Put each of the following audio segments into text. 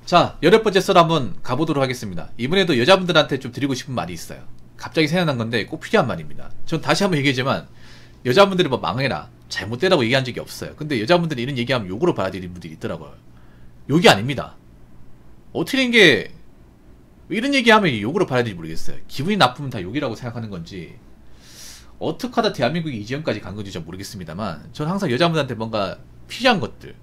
자, 18번째 썰 한번 가보도록 하겠습니다. 이번에도 여자분들한테 좀 드리고 싶은 말이 있어요. 갑자기 생각난 건데 꼭 필요한 말입니다. 전 다시 한번 얘기하지만 여자분들이 뭐 망해라, 잘못되라고 얘기한 적이 없어요. 근데 여자분들이 이런 얘기하면 욕으로 받아들이는 분들이 있더라고요. 욕이 아닙니다. 어떻게 된 게 이런 얘기하면 욕으로 받아들일지 모르겠어요. 기분이 나쁘면 다 욕이라고 생각하는 건지 어떻게 하다 대한민국이 이 지점까지 간 건지 전 모르겠습니다만, 전 항상 여자분들한테 뭔가 필요한 것들,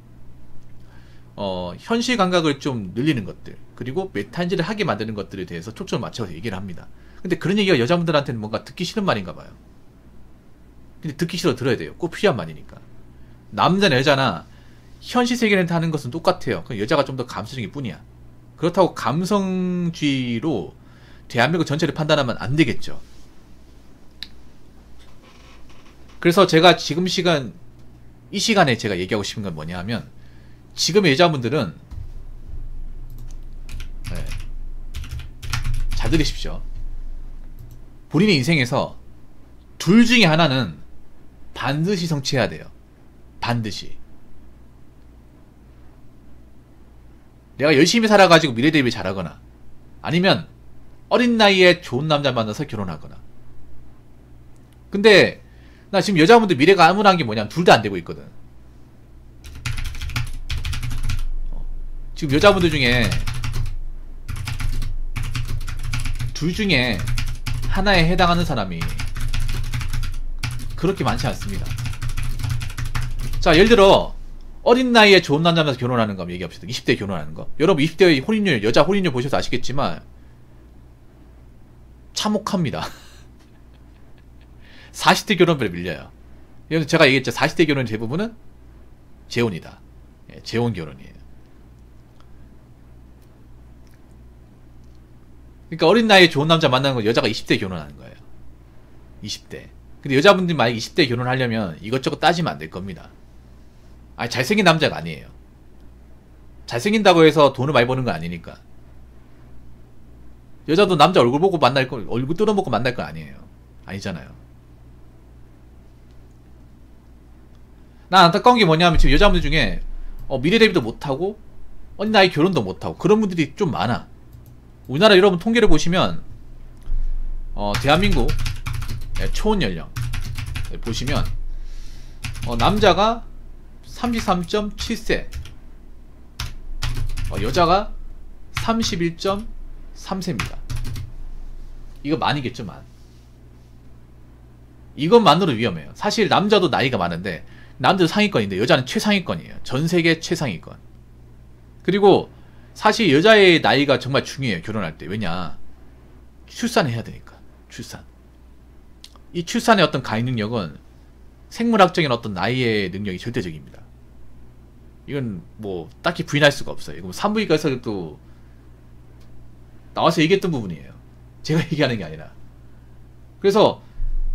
현실 감각을 좀 늘리는 것들, 그리고 메타인지를 하게 만드는 것들에 대해서 초점을 맞춰서 얘기를 합니다. 근데 그런 얘기가 여자분들한테는 뭔가 듣기 싫은 말인가 봐요. 근데 듣기 싫어 들어야 돼요. 꼭 필요한 말이니까. 남자나 여자나 현실 세계를 하는 것은 똑같아요. 여자가 좀 더 감성적일 뿐이야. 그렇다고 감성주의로 대한민국 전체를 판단하면 안 되겠죠. 그래서 제가 지금 이 시간에 제가 얘기하고 싶은 건 뭐냐 하면, 지금의 여자분들은 잘 들으십시오. 본인의 인생에서 둘 중에 하나는 반드시 성취해야 돼요. 반드시. 내가 열심히 살아가지고 미래 대비 잘하거나, 아니면 어린 나이에 좋은 남자 만나서 결혼하거나. 근데 나 지금 여자분들 미래가 암울한 게 뭐냐면 둘 다 안 되고 있거든. 지금 여자분들 중에 둘 중에 하나에 해당하는 사람이 그렇게 많지 않습니다. 자, 예를 들어 어린 나이에 좋은 남자 만나서 결혼하는 거 한번 얘기합시다. 20대에 결혼하는 거. 여러분 20대의 혼인율, 여자 혼인율 보셔서 아시겠지만 참혹합니다. 40대 결혼별에 밀려요. 여기서 제가 얘기했죠. 40대 결혼의 대부분은 재혼이다. 재혼 결혼이에요. 그러니까 어린 나이에 좋은 남자 만나는 건 여자가 20대에 결혼하는 거예요. 20대. 근데 여자분들이 만약 20대에 결혼하려면 이것저것 따지면 안 될 겁니다. 아니, 잘생긴 남자가 아니에요. 잘생긴다고 해서 돈을 많이 버는 건 아니니까. 여자도 남자 얼굴 보고 만날 거, 얼굴 뜯어먹고 만날 건 아니에요. 아니잖아요. 난 안타까운 게 뭐냐면 지금 여자분들 중에 미래 대비도 못하고 어린 나이 결혼도 못하고 그런 분들이 좀 많아. 우리나라 여러분 통계를 보시면 대한민국 초혼 연령 보시면 남자가 33.7세, 여자가 31.3세입니다. 이거 많이겠죠, 만. 이것만으로 위험해요. 사실 남자도 나이가 많은데 남자도 상위권인데 여자는 최상위권이에요. 전 세계 최상위권. 그리고 사실 여자의 나이가 정말 중요해요. 결혼할 때. 왜냐? 출산을 해야 되니까. 출산. 이 출산의 어떤 가해 능력은 생물학적인 어떤 나이의 능력이 절대적입니다. 이건 뭐 딱히 부인할 수가 없어요. 이거 산부인과에서도 나와서 얘기했던 부분이에요. 제가 얘기하는 게 아니라. 그래서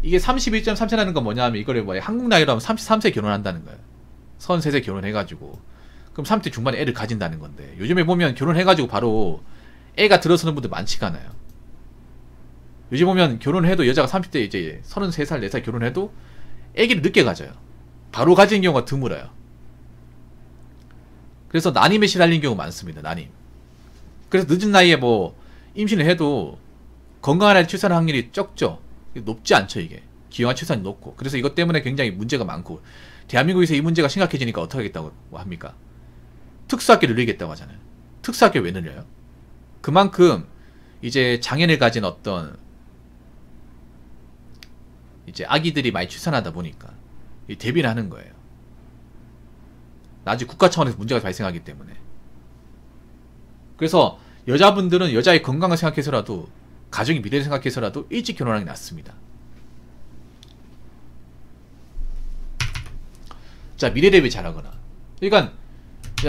이게 31.3세라는 건 뭐냐 하면 이거를 뭐 한국 나이로 하면 33세 결혼한다는 거예요. 33세 결혼해가지고 그럼 30대 중반에 애를 가진다는 건데, 요즘에 보면 결혼해가지고 바로 애가 들어서는 분들 많지가 않아요. 요즘 보면 결혼해도 여자가 30대 이제 33살 4살 결혼해도 애기를 늦게 가져요. 바로 가지는 경우가 드물어요. 그래서 난임에 시달리는 경우가 많습니다. 난임. 그래서 늦은 나이에 뭐 임신을 해도 건강한 아이 출산할 확률이 적죠. 높지 않죠. 이게 기형아 출산이 높고. 그래서 이것 때문에 굉장히 문제가 많고, 대한민국에서 이 문제가 심각해지니까 어떻게 하겠다고 합니까? 특수학교를 늘리겠다고 하잖아요. 특수학교 왜 늘려요? 그만큼 이제 장애를 가진 어떤 이제 아기들이 많이 출산하다 보니까 대비를 하는 거예요. 나중에 국가 차원에서 문제가 발생하기 때문에. 그래서 여자분들은 여자의 건강을 생각해서라도, 가정의 미래를 생각해서라도 일찍 결혼하는 게 낫습니다. 자, 미래 대비 잘하거나. 그러니까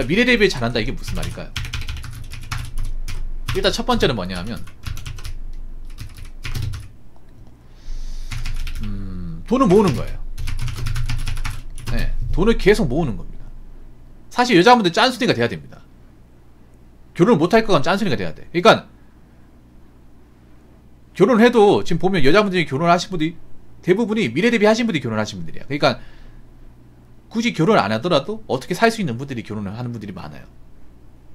미래 대비 잘한다, 이게 무슨 말일까요? 일단 첫 번째는 뭐냐 하면 돈을 모으는 거예요. 네, 돈을 계속 모으는 겁니다. 사실 여자분들 짠순이가 돼야 됩니다. 결혼을 못할 거면 짠순이가 돼야 돼. 그러니까 결혼해도 지금 보면 여자분들이 결혼하신 분들이 대부분이 미래 대비 하신 분들이 결혼하신 분들이야. 그러니까 굳이 결혼을 안 하더라도 어떻게 살 수 있는 분들이 결혼을 하는 분들이 많아요.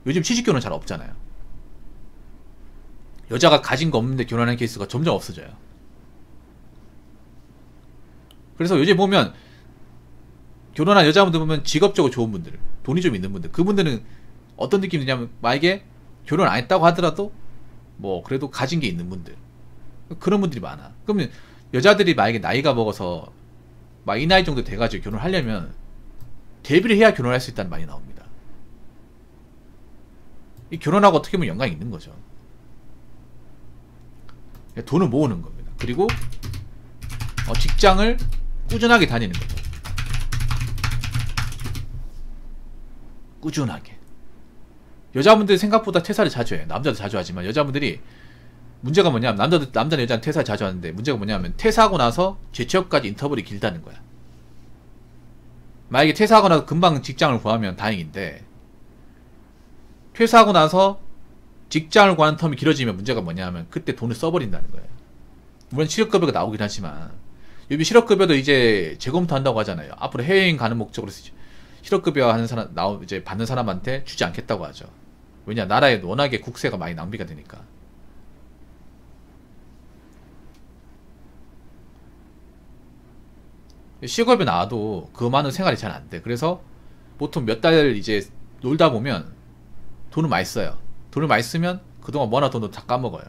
요즘 취직결혼 잘 없잖아요. 여자가 가진 거 없는데 결혼하는 케이스가 점점 없어져요. 그래서 요즘 보면 결혼한 여자분들 보면 직업적으로 좋은 분들, 돈이 좀 있는 분들, 그분들은 어떤 느낌이 드냐면 만약에 결혼 안 했다고 하더라도 뭐 그래도 가진 게 있는 분들, 그런 분들이 많아. 그러면 여자들이 만약에 나이가 먹어서 막 이 나이 정도 돼가지고 결혼하려면 대비를 해야 결혼할 수 있다는 말이 나옵니다. 이 결혼하고 어떻게 보면 연관이 있는 거죠. 돈을 모으는 겁니다. 그리고 직장을 꾸준하게 다니는 거죠. 꾸준하게. 여자분들이 생각보다 퇴사를 자주 해요. 남자도 자주 하지만 여자분들이 문제가 뭐냐면 남자는 여자는 퇴사를 자주 하는데 문제가 뭐냐면 퇴사하고 나서 재취업까지 인터벌이 길다는 거야. 만약에 퇴사하고 나서 금방 직장을 구하면 다행인데 퇴사하고 나서 직장을 구하는 텀이 길어지면 문제가 뭐냐면 그때 돈을 써버린다는 거예요. 물론 실업급여가 나오긴 하지만 요즘 실업급여도 이제 재검토한다고 하잖아요. 앞으로 해외여행 가는 목적으로 실업급여 하는 사람 이제 받는 사람한테 주지 않겠다고 하죠. 왜냐 나라에 워낙에 국세가 많이 낭비가 되니까. 실업급여 나와도 그 많은 생활이 잘 안 돼. 그래서 보통 몇 달 이제 놀다 보면 돈을 많이 써요. 돈을 많이 쓰면 그동안 모아놓은 돈도 다 까먹어요.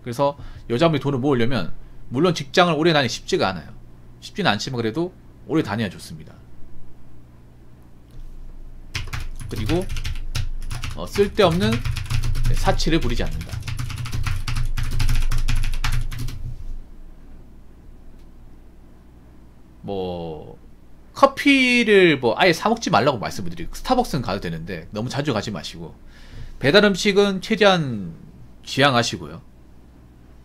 그래서 여자분이 돈을 모으려면 물론 직장을 오래 다니기 쉽지가 않아요. 쉽지는 않지만 그래도 오래 다녀야 좋습니다. 그리고 쓸데없는 사치를 부리지 않는다. 뭐 커피를 뭐 아예 사 먹지 말라고 말씀을 드리고 스타벅스는 가도 되는데 너무 자주 가지 마시고 배달 음식은 최대한 지양하시고요.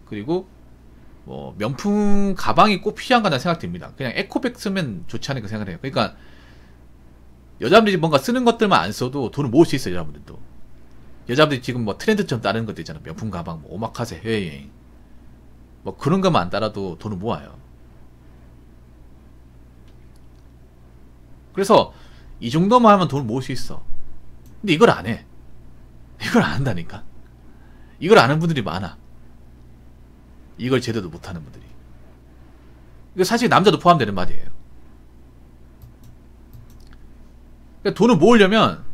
그리고 뭐 명품 가방이 꼭 필요한가 생각됩니다. 그냥 에코백 쓰면 좋지 않을까 생각해요. 그러니까 여자분들이 뭔가 쓰는 것들만 안 써도 돈을 모을 수 있어요. 여자분들도. 여자분들이 지금 뭐 트렌드처럼 따르는 것도 있잖아. 명품 가방, 뭐 오마카세, 해외여행 뭐 그런 것만 안 따라도 돈을 모아요. 그래서 이 정도만 하면 돈을 모을 수 있어. 근데 이걸 안 해. 이걸 안 한다니까. 이걸 아는 분들이 많아. 이걸 제대로 못하는 분들이. 이거 사실 남자도 포함되는 말이에요. 그러니까 돈을 모으려면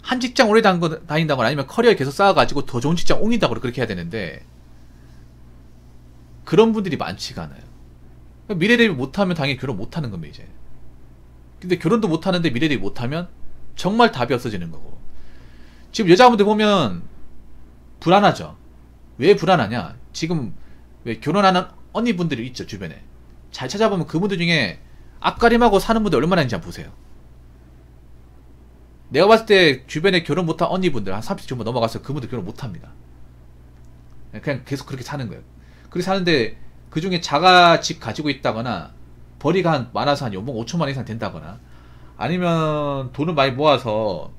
한 직장 오래 다닌다거나 아니면 커리어 계속 쌓아가지고 더 좋은 직장 옮긴다거나 그렇게 해야 되는데 그런 분들이 많지가 않아요. 그러니까 미래 대비 못하면 당연히 결혼 못하는 겁니다. 이제. 근데 결혼도 못하는데 미래 대비 못하면 정말 답이 없어지는 거고. 지금 여자분들 보면 불안하죠. 왜 불안하냐? 지금 왜 결혼하는 언니분들이 있죠, 주변에. 잘 찾아보면 그분들 중에 앞가림하고 사는 분들 얼마나 있는지 한번 보세요. 내가 봤을 때 주변에 결혼 못한 언니분들 한 30 정도 넘어가서 그분들 결혼 못합니다. 그냥 계속 그렇게 사는 거예요. 그렇게 사는데 그 중에 자가 집 가지고 있다거나 벌이가 한 많아서 한 연봉 5천만 원 이상 된다거나 아니면 돈을 많이 모아서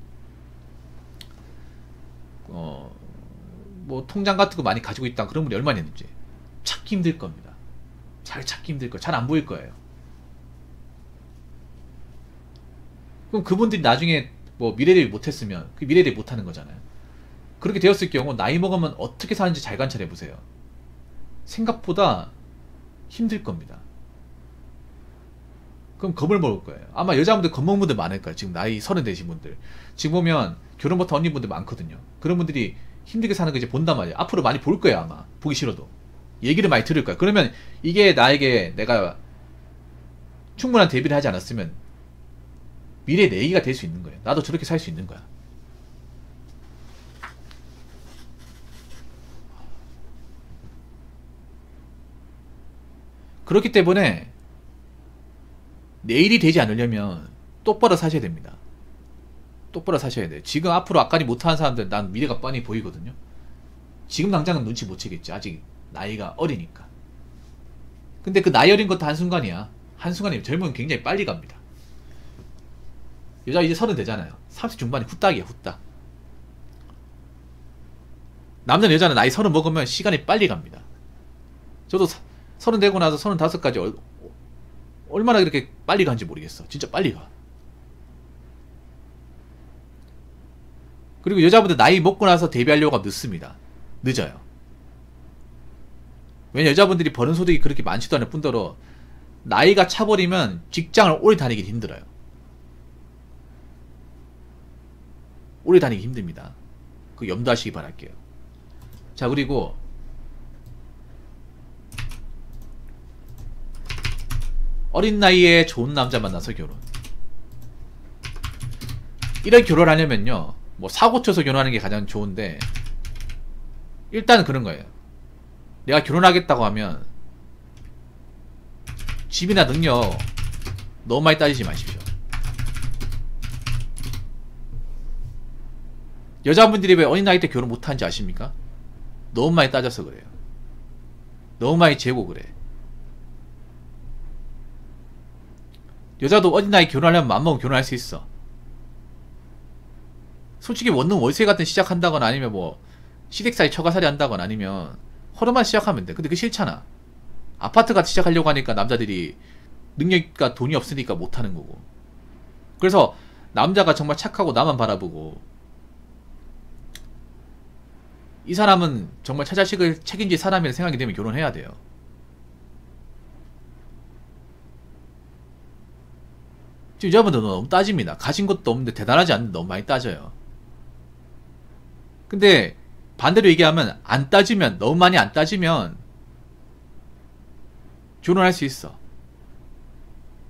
뭐 통장 같은 거 많이 가지고 있다 그런 분이 얼마나 있는지 찾기 힘들 겁니다. 잘 찾기 힘들 거예요. 잘 안 보일 거예요. 그럼 그분들이 나중에 뭐 미래 대비 못했으면 그 미래 대비 못하는 거잖아요. 그렇게 되었을 경우 나이 먹으면 어떻게 사는지 잘 관찰해 보세요. 생각보다 힘들 겁니다. 그럼 겁을 먹을 거예요. 아마 여자분들 겁먹는 분들 많을 거예요. 지금 나이 30 되신 분들. 지금 보면 결혼부터 언니분들 많거든요. 그런 분들이 힘들게 사는 거 이제 본단 말이에요. 앞으로 많이 볼 거예요. 아마 보기 싫어도 얘기를 많이 들을 거예요. 그러면 이게 나에게 내가 충분한 대비를 하지 않았으면 미래의 내 얘기가 될 수 있는 거예요. 나도 저렇게 살 수 있는 거야. 그렇기 때문에 내일이 되지 않으려면 똑바로 사셔야 됩니다. 똑바로 사셔야 돼요. 지금 앞으로 앞까지 못하는 사람들 난 미래가 뻔히 보이거든요. 지금 당장은 눈치 못 채겠지. 아직 나이가 어리니까. 근데 그 나이 어린 것도 한순간이야. 한순간이면 젊으면 굉장히 빨리 갑니다. 여자 이제 30 되잖아요. 30 중반이 후딱이에요. 후딱. 남자는 여자는 나이 30 먹으면 시간이 빨리 갑니다. 저도 30 되고 나서 35까지 얼마나 그렇게 빨리 간지 모르겠어. 진짜 빨리 가. 그리고 여자분들 나이 먹고 나서 데뷔하려고 하면 늦습니다. 늦어요. 왜냐 여자분들이 버는 소득이 그렇게 많지도 않을 뿐더러 나이가 차버리면 직장을 오래 다니기 힘들어요. 오래 다니기 힘듭니다. 그 염두하시기 바랄게요. 자, 그리고 어린 나이에 좋은 남자 만나서 결혼. 이런 결혼하려면요, 뭐 사고 쳐서 결혼하는 게 가장 좋은데, 일단은 그런 거예요. 내가 결혼하겠다고 하면 집이나 능력 너무 많이 따지지 마십시오. 여자분들이 왜 어린 나이 때 결혼 못하는지 아십니까? 너무 많이 따져서 그래요. 너무 많이 재고 그래. 여자도 어린 나이 결혼하려면 맘먹으면 결혼할 수 있어. 솔직히 원룸 월세 같은 시작한다거나 아니면 뭐 시댁살이 처가살이 한다거나 아니면 허름한 시작하면 돼. 근데 그게 싫잖아. 아파트 같이 시작하려고 하니까 남자들이 능력과 돈이 없으니까 못하는 거고. 그래서 남자가 정말 착하고 나만 바라보고 이 사람은 정말 처자식을 책임질 사람이라 생각이 되면 결혼해야 돼요. 지금 여자분들 너무 따집니다. 가진 것도 없는데 대단하지 않는데 너무 많이 따져요. 근데 반대로 얘기하면 안 따지면, 너무 많이 안 따지면 결혼할 수 있어.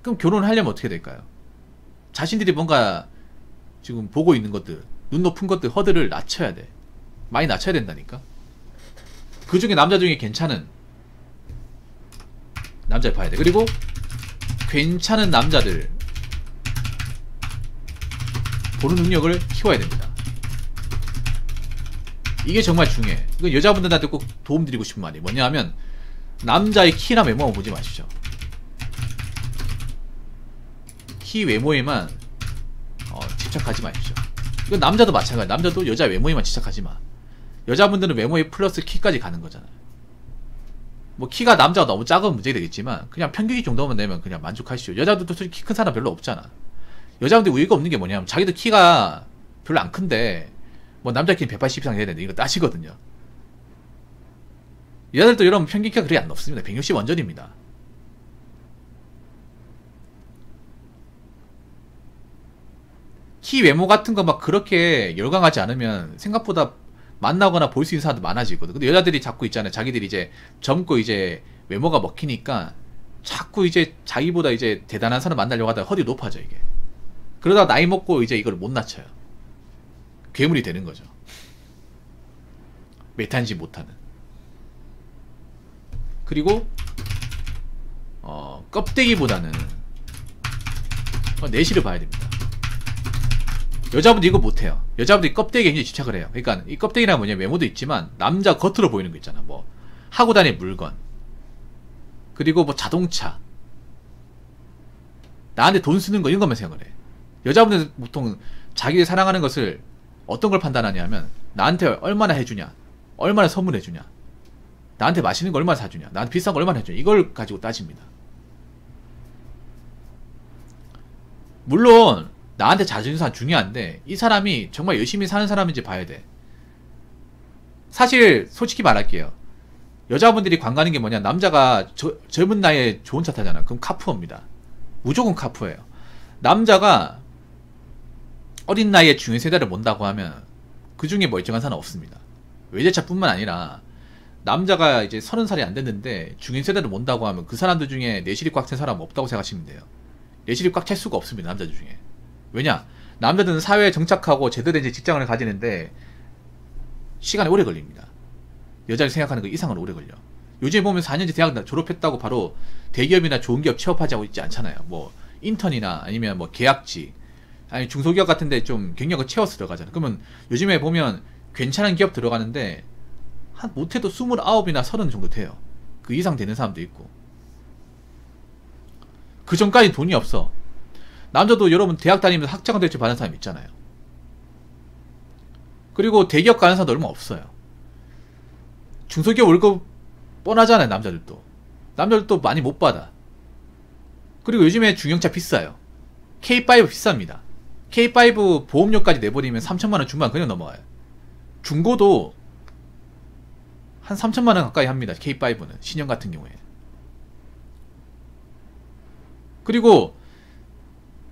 그럼 결혼하려면 어떻게 될까요? 자신들이 뭔가 지금 보고 있는 것들, 눈 높은 것들 허들을 낮춰야 돼. 많이 낮춰야 된다니까. 그 중에 남자 중에 괜찮은 남자를 봐야 돼. 그리고 괜찮은 남자들 보는 능력을 키워야 됩니다. 이게 정말 중요해. 이건 여자분들한테 꼭 도움드리고 싶은 말이 뭐냐 하면 남자의 키나 외모만 보지 마십시오. 키 외모에만 집착하지 마십시오. 이건 남자도 마찬가지야. 남자도 여자 외모에만 집착하지 마. 여자분들은 외모에 플러스 키까지 가는 거잖아요. 뭐 키가 남자가 너무 작으면 문제가 되겠지만 그냥 평균 정도만 되면 그냥 만족하시죠. 여자들도 솔직히 키 큰 사람 별로 없잖아. 여자분들 의의가 없는 게 뭐냐면 자기도 키가 별로 안 큰데 뭐 남자 키는 180 이상 돼야 되는데 이거 따시거든요. 여자들도 여러분 평균 키가 그리 안 높습니다. 160 원전입니다. 키 외모 같은 거 막 그렇게 열광하지 않으면 생각보다 만나거나 볼 수 있는 사람도 많아지거든. 근데 여자들이 자꾸 있잖아요. 자기들이 이제 젊고 이제 외모가 먹히니까 자꾸 이제 자기보다 이제 대단한 사람 만나려고 하다가 허리 높아져 이게. 그러다 나이 먹고 이제 이걸 못 낮춰요. 괴물이 되는 거죠. 메탄지 못하는. 그리고 껍데기보다는 내실을 봐야 됩니다. 여자분들 이거 못해요. 여자분들이 껍데기에 굉장히 집착을 해요. 그러니까 이 껍데기란 뭐냐면 외모도 있지만 남자 겉으로 보이는 거 있잖아. 뭐 하고 다니는 물건, 그리고 뭐 자동차, 나한테 돈 쓰는 거 이런 것만 생각을 해. 여자분들 보통 자기를 사랑하는 것을 어떤 걸 판단하냐면 나한테 얼마나 해주냐, 얼마나 선물해주냐, 나한테 맛있는 거 얼마나 사주냐, 나한테 비싼 거 얼마나 해주냐, 이걸 가지고 따집니다. 물론 나한테 잘해주는 사람 중요한데 이 사람이 정말 열심히 사는 사람인지 봐야 돼. 사실 솔직히 말할게요. 여자분들이 관가는 게 뭐냐, 남자가 젊은 나이에 좋은 차 타잖아. 그럼 카푸어입니다. 무조건 카푸어예요. 남자가 어린 나이에 중위 세대를 몬다고 하면 그 중에 멀쩡한 사람 없습니다. 외제차뿐만 아니라 남자가 이제 30살이 안 됐는데 중위 세대를 몬다고 하면 그 사람들 중에 내실이 꽉 찬 사람 없다고 생각하시면 돼요. 내실이 꽉 찰 수가 없습니다. 남자들 중에. 왜냐? 남자들은 사회에 정착하고 제대로 된 직장을 가지는데 시간이 오래 걸립니다. 여자를 생각하는 거 이상으로 오래 걸려. 요즘에 보면 4년제 대학 졸업했다고 바로 대기업이나 좋은 기업 취업하지 있지 않잖아요. 뭐 인턴이나 아니면 뭐 계약직, 아니 중소기업 같은데 좀 경력을 채워서 들어가잖아요. 그러면 요즘에 보면 괜찮은 기업 들어가는데 한 못해도 29이나 30 정도 돼요. 그 이상 되는 사람도 있고. 그 전까지 돈이 없어. 남자도 여러분 대학 다니면서 학자금대출 받는 사람 있잖아요. 그리고 대기업 가는 사람도 얼마 없어요. 중소기업 월급 뻔하잖아요. 남자들도 많이 못 받아. 그리고 요즘에 중형차 비싸요. K5 비쌉니다. K5 보험료까지 내버리면 3천만원 중반 그냥 넘어가요. 중고도 한 3천만원 가까이 합니다. K5는 신형 같은 경우에. 그리고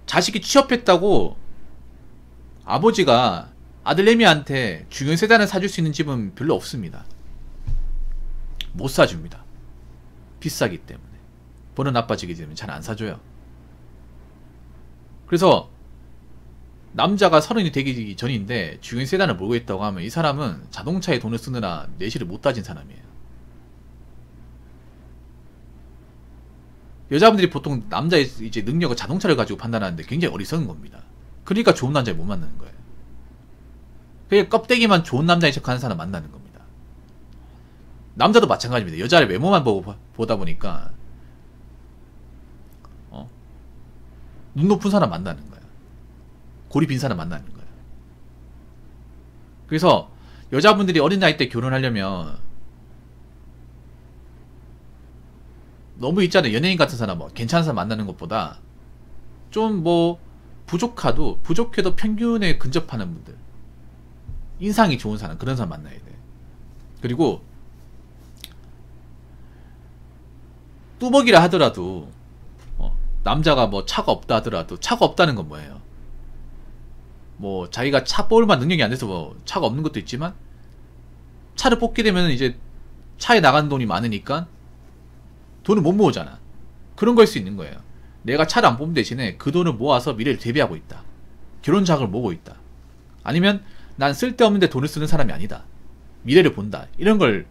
자식이 취업했다고 아버지가 아들내미한테 중형 세단을 사줄 수 있는 집은 별로 없습니다. 못 사줍니다. 비싸기 때문에. 번호 나빠지기 때문에 잘 안 사줘요. 그래서 남자가 30이 되기 전인데 중형 세단을 몰고 있다고 하면 이 사람은 자동차에 돈을 쓰느라 내실을 못 따진 사람이에요. 여자분들이 보통 남자의 이제 능력을 자동차를 가지고 판단하는데 굉장히 어리석은 겁니다. 그러니까 좋은 남자를 못 만나는 거예요. 그냥 껍데기만 좋은 남자인 척하는 사람 만나는 겁니다. 남자도 마찬가지입니다. 여자를 외모만 보다 보니까 눈 높은 사람 만나는 거야. 골이 빈 사람 만나는 거야. 그래서 여자분들이 어린 나이 때 결혼하려면 너무 있잖아요. 연예인 같은 사람, 괜찮은 사람 만나는 것보다 좀 부족해도 평균에 근접하는 분들, 인상이 좋은 사람, 그런 사람 만나야 돼. 그리고 뚜벅이라 하더라도 남자가 차가 없다 하더라도, 차가 없다는 건 뭐예요? 자기가 차 뽑을 만한 능력이 안 돼서 차가 없는 것도 있지만, 차를 뽑게 되면 이제 차에 나가는 돈이 많으니까 돈을 못 모으잖아. 그런 걸 수 있는 거예요. 내가 차를 안 뽑는 대신에 그 돈을 모아서 미래를 대비하고 있다. 결혼 자금을 모으고 있다. 아니면 난 쓸데없는데 돈을 쓰는 사람이 아니다. 미래를 본다. 이런 걸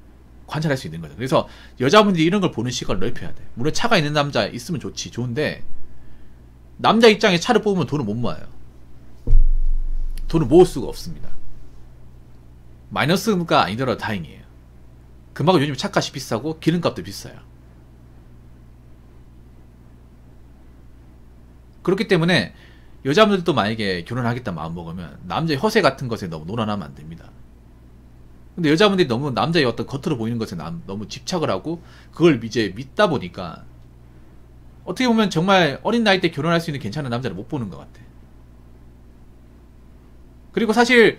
관찰할 수 있는 거죠. 그래서 여자분들이 이런 걸 보는 시각을 넓혀야 돼. 물론 차가 있는 남자 있으면 좋은데 남자 입장에 차를 뽑으면 돈을 못 모아요. 돈을 모을 수가 없습니다. 마이너스가 아니더라도 다행이에요. 그만큼 요즘 차값이 비싸고 기름값도 비싸요. 그렇기 때문에 여자분들도 만약에 결혼하겠다 마음 먹으면 남자의 허세 같은 것에 너무 놀아나면 안 됩니다. 근데 여자분들이 너무 남자의 어떤 겉으로 보이는 것에 너무 집착을 하고 그걸 이제 믿다 보니까 어떻게 보면 정말 어린 나이 때 결혼할 수 있는 괜찮은 남자를 못 보는 것 같아. 그리고 사실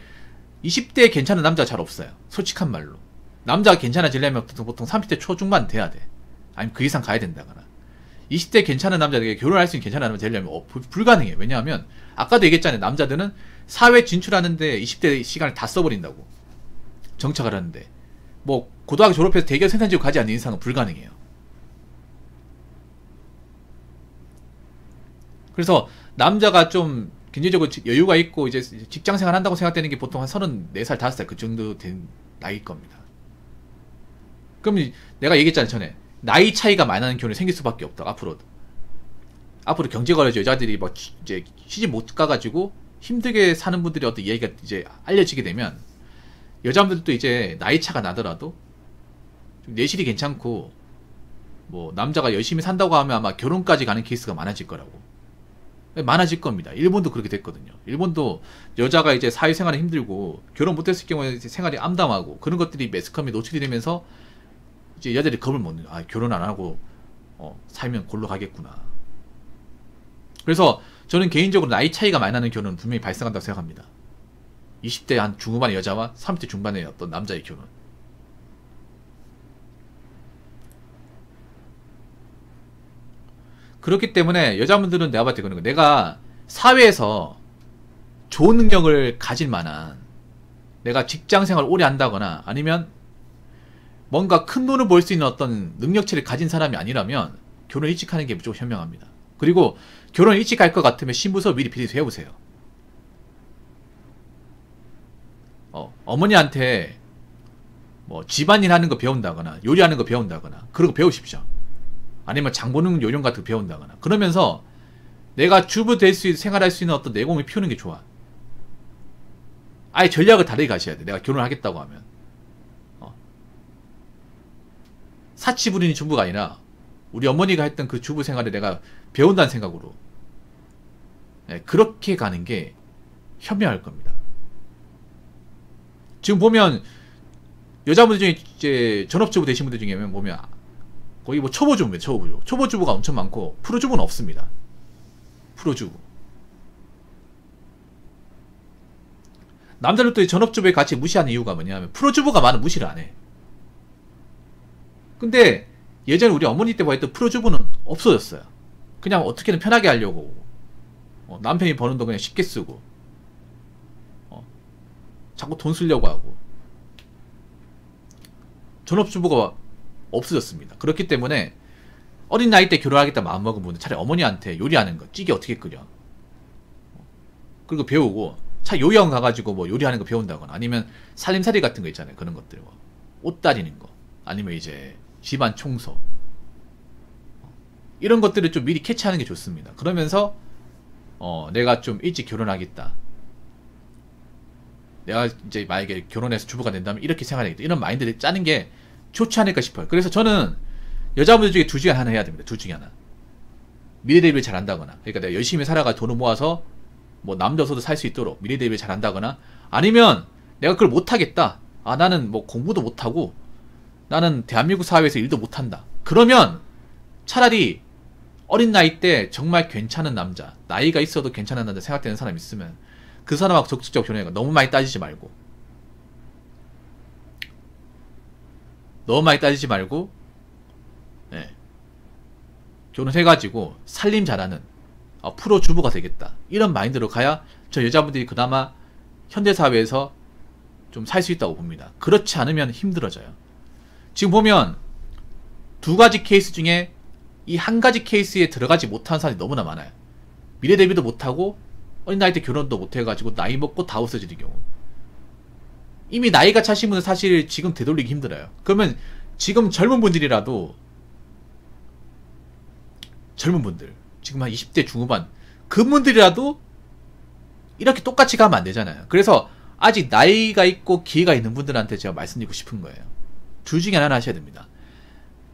20대에 괜찮은 남자가 잘 없어요. 솔직한 말로. 남자가 괜찮아지려면 보통 30대 초중반 돼야 돼. 아니면 그 이상 가야 된다거나. 20대 괜찮은 남자에게 결혼할 수 있는 괜찮은 남자 되려면 불가능해요. 왜냐하면 아까도 얘기했잖아요. 남자들은 사회 진출하는데 20대 시간을 다 써버린다고. 정착을 하는데 고등학교 졸업해서 대기업 생산직으로 가지 않는 이상은 불가능해요. 그래서 남자가 좀 경제적으로 여유가 있고 이제 직장생활 한다고 생각되는 게 보통 한 34살, 5살 그 정도 된 나이일 겁니다. 그럼 내가 얘기했잖아요. 전에 나이 차이가 많이 나는 결혼이 생길 수밖에 없다. 앞으로 경제가 어려져 여자들이 이제 시집 못 가가지고 힘들게 사는 분들이 어떤 이야기가 이제 알려지게 되면 여자분들도 이제 나이 차가 나더라도 좀 내실이 괜찮고 남자가 열심히 산다고 하면 아마 결혼까지 가는 케이스가 많아질 거라고. 많아질 겁니다. 일본도 그렇게 됐거든요. 일본도 여자가 이제 사회생활이 힘들고 결혼 못했을 경우에 생활이 암담하고 그런 것들이 매스컴에 노출이 되면서 이제 여자들이 겁을 먹는 거야. 결혼 안 하고 살면 골로 가겠구나. 그래서 저는 개인적으로 나이 차이가 많이 나는 결혼은 분명히 발생한다고 생각합니다. 20대 한 중후반의 여자와 30대 중반의 어떤 남자의 결혼. 그렇기 때문에 여자분들은 내가 봤을 때 그런 거, 내가 사회에서 좋은 능력을 가질 만한, 내가 직장생활을 오래 한다거나 아니면 뭔가 큰 돈을 벌 수 있는 어떤 능력치를 가진 사람이 아니라면 결혼 일찍 하는 게 무조건 현명합니다. 그리고 결혼 일찍 할 것 같으면 신부서 미리 해보세요. 어머니한테 집안일 하는 거 배운다거나 요리하는 거 배운다거나 그런 거 배우십시오. 아니면 장 보는 요령 같은 거 배운다거나. 그러면서 내가 주부 될 수 생활할 수 있는 어떤 내공을 피우는 게 좋아. 아예 전략을 다르게 가셔야 돼. 내가 결혼을 하겠다고 하면 사치 부리는 주부가 아니라 우리 어머니가 했던 그 주부 생활을 내가 배운다는 생각으로 그렇게 가는 게 현명할 겁니다. 지금 보면 여자분들 중에 이제 전업주부 되신 분들 중에 보면 거의 초보주부입니다. 초보주부가 엄청 많고 프로주부는 없습니다. 프로주부. 남자들도 전업주부의 가치 무시하는 이유가 뭐냐면 프로주부가 많은 무시를 안 해. 근데 예전에 우리 어머니 때 봤던 프로주부는 없어졌어요. 그냥 어떻게든 편하게 하려고 남편이 버는 돈 그냥 쉽게 쓰고 자꾸 돈 쓰려고 하고 전업주부가 없어졌습니다. 그렇기 때문에 어린 나이 때 결혼하겠다 마음먹은 분들 차라리 어머니한테 요리하는 거, 찌개 어떻게 끓여 그리고 배우고 차라리 요리학원 가가지고 뭐 요리하는 거 배운다거나 아니면 살림살이 같은 거 있잖아요. 그런 것들 옷 다리는 거 아니면 이제 집안 청소 이런 것들을 좀 미리 캐치하는 게 좋습니다. 그러면서 내가 좀 일찍 결혼하겠다. 내가 이제 만약에 결혼해서 주부가 된다면 이렇게 생각하겠다. 이런 마인드를 짜는 게 좋지 않을까 싶어요. 그래서 저는 여자분들 중에 둘 중에 하나 해야 됩니다. 둘 중에 하나. 미래 대비를 잘한다거나 그러니까 내가 열심히 살아가 돈을 모아서 뭐 남자서도 살 수 있도록 미래 대비를 잘한다거나 아니면 내가 그걸 못하겠다. 아 나는 뭐 공부도 못하고 나는 대한민국 사회에서 일도 못한다. 그러면 차라리 어린 나이 때 정말 괜찮은 남자, 나이가 있어도 괜찮은 남자 생각되는 사람 있으면 그 사람하고 적극적으로 결혼해가. 너무 많이 따지지 말고 네. 결혼해가지고 살림 잘하는 프로 주부가 되겠다. 이런 마인드로 가야 저 여자분들이 그나마 현대사회에서 좀 살 수 있다고 봅니다. 그렇지 않으면 힘들어져요. 지금 보면 두 가지 케이스 중에 이 한 가지 케이스에 들어가지 못한 사람이 너무나 많아요. 미래 대비도 못하고 어린 나이 때 결혼도 못해가지고 나이 먹고 다 없어지는 경우. 이미 나이가 차신 분은 사실 지금 되돌리기 힘들어요. 그러면 지금 젊은 분들이라도 젊은 분들 지금 한 20대 중후반 그분들이라도 이렇게 똑같이 가면 안 되잖아요. 그래서 아직 나이가 있고 기회가 있는 분들한테 제가 말씀드리고 싶은 거예요. 둘 중에 하나 하셔야 됩니다.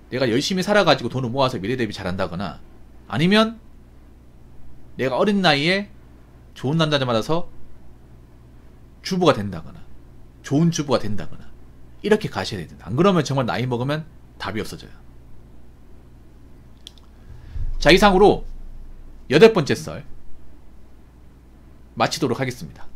내가 열심히 살아가지고 돈을 모아서 미래 대비 잘한다거나 아니면 내가 어린 나이에 좋은 남자 만나서 주부가 된다거나 좋은 주부가 된다거나 이렇게 가셔야 됩니다. 안 그러면 정말 나이 먹으면 답이 없어져요. 자, 이상으로 8번째 썰 마치도록 하겠습니다.